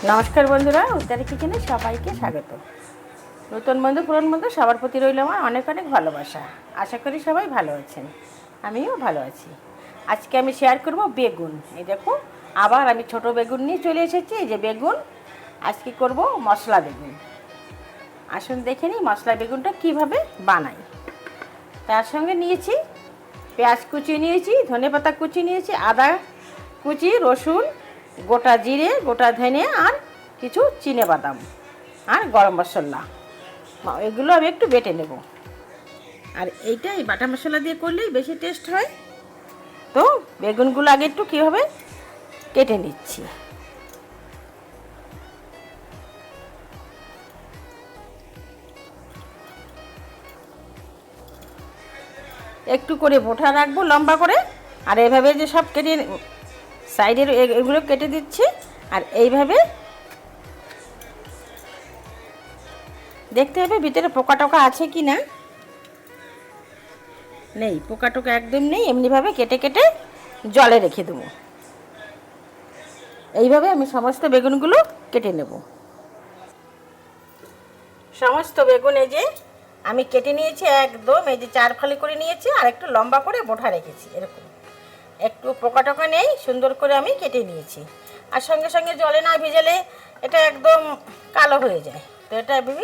নমস্কার বন্ধুরা, উদ্ধারে কিচেনে সবাইকে স্বাগত। নতুন বন্ধু পুরনো বন্ধু সবার প্রতি রইল আমার অনেক অনেক ভালোবাসা। আশা করি সবাই ভালো আছেন, আমিও ভালো আছি। আজকে আমি শেয়ার করব বেগুন। এই দেখো, আবার আমি ছোট বেগুন নিয়ে চলে এসেছি। এই যে বেগুন, আজকে করব মশলা বেগুন। আসুন দেখে নিই মশলা বেগুনটা কীভাবে বানাই। তার সঙ্গে নিয়েছি পেঁয়াজ কুচি, নিয়েছি ধনেপাতা কুচি, নিয়েছি আদা কুচি, রসুন, গোটা জিরে, গোটা ধনে, আর কিছু চিনেবাদাম আর গরম মশলা। এগুলো আমি একটু বেটে নেব। আর এইটা এই বাটা মশলা দিয়ে করলেই বেশি টেস্ট হয়। তো বেগুনগুলো আগে একটু কীভাবে কেটে নিচ্ছি। একটু করে বোটা রাখবো লম্বা করে, আর এইভাবে যে সব কেটে সাইডের এগুলো কেটে দিচ্ছি। আর এইভাবে দেখতে হবে ভিতরে পোকা টোকা আছে কি না। নেই, পোকা টোকা একদম নেই। এমনিভাবে কেটে কেটে জলে রেখে দেবো। এইভাবে আমি সমস্ত বেগুনগুলো কেটে নেব। সমস্ত বেগুন এই যে আমি কেটে নিয়েছি একদম, এই যে 4 ফালি করে নিয়েছি, আর একটু লম্বা করে বোটা রেখেছি। এরকম একটু পোকা টোকা নেই, সুন্দর করে আমি কেটে নিয়েছি। আর সঙ্গে সঙ্গে জলে না ভিজালে এটা একদম কালো হয়ে যায়। তো এটা আমি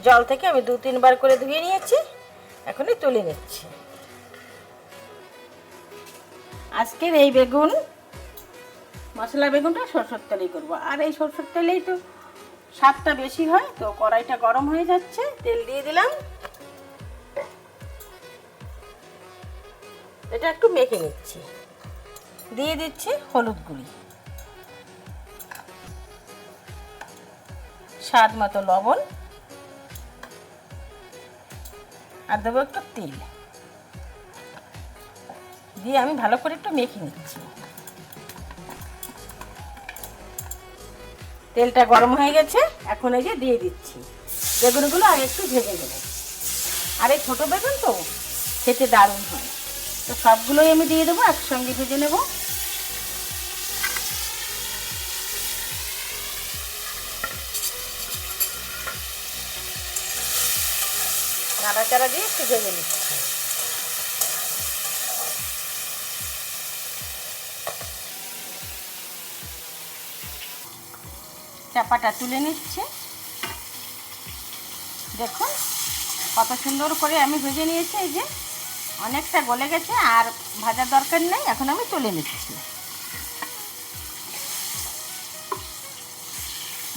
জল থেকে আমি 2-3 বার করে ধুয়ে নিয়েছি। এখনই তুলে নিচ্ছি। আজকের এই বেগুন মশলা বেগুনটা সরষের তেলেই করবো। আর এই সরষের তেলেই তো স্বাদটা বেশি হয়। তো কড়াইটা গরম হয়ে যাচ্ছে, তেল দিয়ে দিলাম। এটা একটু মেখে নিচ্ছি। দিয়ে দিচ্ছি হলুদ গুঁড়ি, স্বাদ মতো লবণ, আর দেবো একটু তেল। দিয়ে আমি ভালো করে একটু মেখে নিচ্ছি। তেলটা গরম হয়ে গেছে, এখন এই যে দিয়ে দিচ্ছি বেগুনগুলো। আর একটু ভেজে দেবো। আর এই ছোটো বেগুন তো খেতে দারুণ হয়। তো সবগুলোই আমি দিয়ে দেবো, একসঙ্গে ভেজে নেব। নাড়াচাড়া দিয়ে একটু ভেজে নিচ্ছি। চাপাটা তুলে নিচ্ছে। দেখুন কত সুন্দর করে আমি ভেজে নিয়েছি। এই যে অনেকটা গলে গেছে, আর ভাজার দরকার নেই। এখন আমি তুলে নিচ্ছি।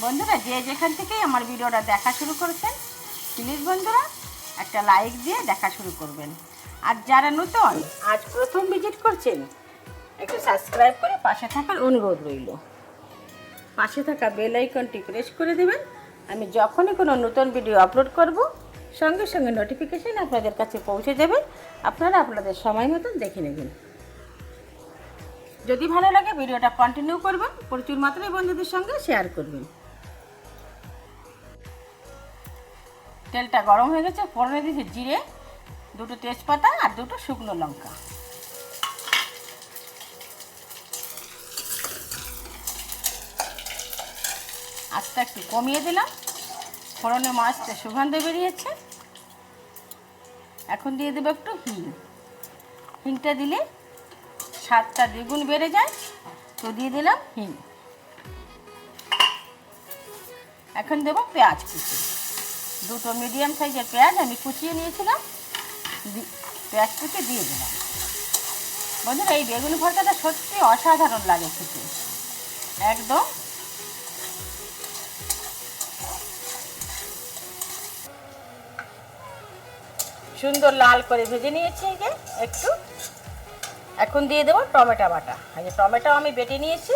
বন্ধুরা, যে যেখান থেকেই আমার ভিডিওটা দেখা শুরু করেছেন, প্লিজ বন্ধুরা একটা লাইক দিয়ে দেখা শুরু করবেন। আর যারা নতুন আজ প্রথম ভিজিট করছেন, একটু সাবস্ক্রাইব করে পাশে থাকার অনুরোধ রইল। পাশে থাকা বেল আইকনটি প্রেস করে দেবেন। আমি যখনই কোনো নতুন ভিডিও আপলোড করব, সঙ্গে সঙ্গে নোটিফিকেশান আপনাদের কাছে পৌঁছে যাবে। আপনারা আপনাদের সময় মতন দেখে নেবেন। যদি ভালো লাগে ভিডিওটা কন্টিনিউ করবেন, প্রচুর মাত্রায় বন্ধুদের সঙ্গে শেয়ার করবেন। তেলটা গরম হয়ে গেছে, ফোড়নে দিয়েছি জিরে, 2টো তেজপাতা আর 2টো শুকনো লঙ্কা। আস্তে একটু কমিয়ে দিলাম। ফোড়নে মাছটা সুগন্ধ বেরিয়েছে। এখন দিয়ে দেবো একটু হিং। হিংটা দিলে স্বাদটা দ্বিগুণ বেড়ে যায়। তো দিয়ে দিলাম হিং। এখন দেবো পেঁয়াজ কুচি। 2টো মিডিয়াম সাইজের পেঁয়াজ আমি কুচিয়ে নিয়েছিলাম, পেঁয়াজ কুচি দিয়ে দিলাম। বন্ধুরা, এই বেগুন ভর্তাটা সত্যি অসাধারণ লাগে খেতে। একদম সুন্দর লাল করে ভেজে নিয়েছি যে একটু। এখন দিয়ে দেবো টমেটো বাটা। এই যে টমেটো আমি বেটে নিয়েছি।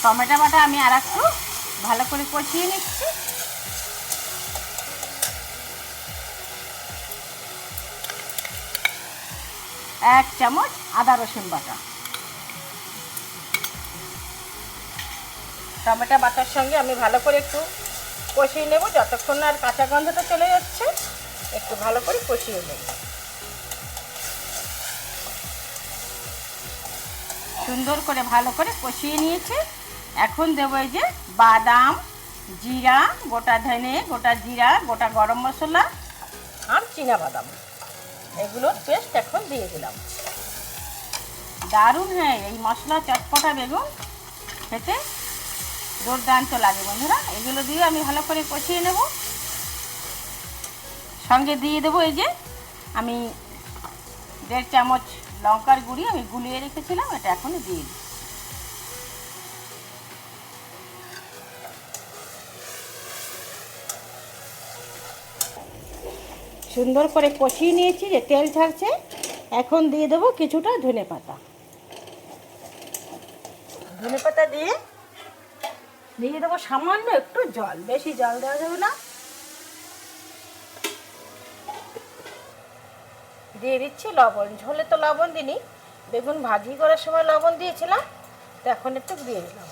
টমেটো বাটা আমি আর একটু ভালো করে কষিয়ে নিচ্ছি। এক চামচ আদা রসুন বাটা। টমেটো বাটার সঙ্গে আমি ভালো করে একটু কষিয়ে নেব, যতক্ষণ না আর কাঁচা গন্ধটা চলে যাচ্ছে। একটু ভালো করে কষিয়ে নেব। সুন্দর করে ভালো করে কষিয়ে নিয়েছি। এখন দেবো এই যে বাদাম, জিরা, গোটা ধনে, গোটা জিরা, গোটা গরম মশলা আর চীনাবাদাম, এগুলোর পেস্ট এখন দিয়ে দিলাম। দারুণ হয় এই মশলা চটপটা বেগুন, খেতে দুর্দান্ত লাগে বন্ধুরা। এগুলো দিয়ে আমি ভালো করে কষিয়ে নেব। সঙ্গে দিয়ে দেবো এই যে আমি 1.5 চামচ লঙ্কার গুঁড়ি আমি গুলিয়ে রেখেছিলাম, এটা এখন দিয়ে দিই। সুন্দর করে কষিয়ে নিয়েছি, যে তেল ছাড়ছে। এখন দিয়ে দেবো কিছুটা ধনেপাতা। ধনেপাতা দিয়ে দেবো সামান্য একটু জল, বেশি জল দেওয়া যাবে না। দিয়ে দিচ্ছি লবণ। ঝোলে তো লবণ দিইনি, বেগুন ভাজি করার সময় লবণ দিয়েছিলাম, তো এখন একটু দিয়ে দিলাম।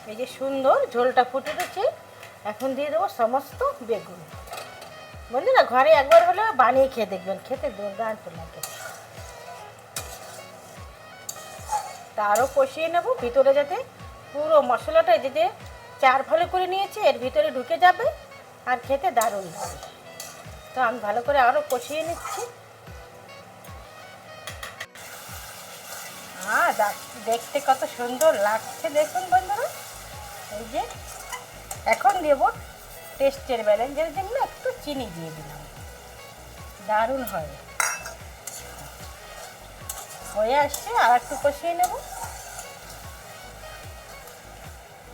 এই যে সুন্দর ঝোলটা ফুটে দিচ্ছে। এখন দিয়ে দেবো সমস্ত বেগুন। বন্ধুরা ঘরে একবার হলে বানিয়ে খেয়ে দেখবেন, খেতে দুর্দান্ত লাগে। তা আরও কষিয়ে নেব ভিতরে, যাতে পুরো মশলাটা যে 4 ভালো করে নিয়েছি এর ভিতরে ঢুকে যাবে আর খেতে দারুণ লাগে। তো আমি ভালো করে আরও কষিয়ে নিচ্ছি। দেখতে কত সুন্দর লাগছে দেখুন বন্ধুরা। এই যে এখন দেব টেস্টের ব্যালেন্সের জন্য একটু চিনি দিয়ে দিলাম, দারুণ হয়। হয়ে আসছে, আর একটু কষিয়ে নেব।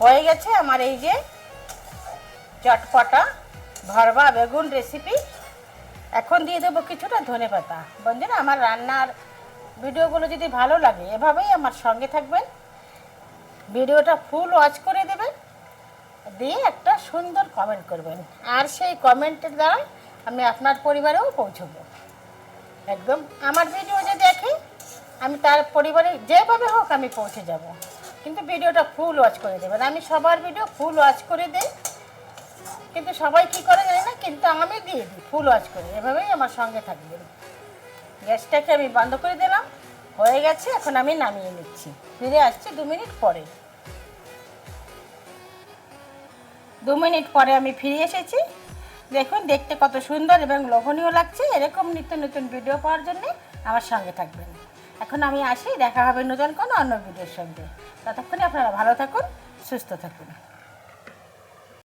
হয়ে গেছে আমার এই যে চটপটা ভরবা বেগুন রেসিপি। এখন দিয়ে দেবো কিছুটা ধনেপাতা। বন্ধুরা আমার রান্নার ভিডিওগুলো যদি ভালো লাগে এভাবেই আমার সঙ্গে থাকবেন, ভিডিওটা ফুল ওয়াচ করে দেবেন, দিয়ে একটা সুন্দর কমেন্ট করবেন। আর সেই কমেন্টের দ্বারা আমি আপনার পরিবারেও পৌঁছবো। একদম আমার ভিডিও যে দেখে আমি তার পরিবারে যেভাবে হোক আমি পৌঁছে যাব, কিন্তু ভিডিওটা ফুল ওয়াচ করে দেবেন। আমি সবার ভিডিও ফুল ওয়াচ করে দিই, কিন্তু সবাই কী করে জানি না, কিন্তু আমি দিয়ে দিই ফুল ওয়াচ করে। এভাবেই আমার সঙ্গে থাকবেন। গ্যাসটাকে আমি বন্ধ করে দিলাম, হয়ে গেছে। এখন আমি নামিয়ে নিচ্ছি, ফিরে আসছি 2 মিনিট পরে। 2 মিনিট পরে আমি ফিরে এসেছি। দেখুন দেখতে কত সুন্দর এবং লোভনীয় লাগছে। এরকম নিত্য নতুন ভিডিও পাওয়ার জন্য আমার সঙ্গে থাকবেন। এখন আমি আসি, দেখা হবে নতুন কোনো অন্য ভিডিওর সঙ্গে। ততক্ষণে আপনারা ভালো থাকুন, সুস্থ থাকুন।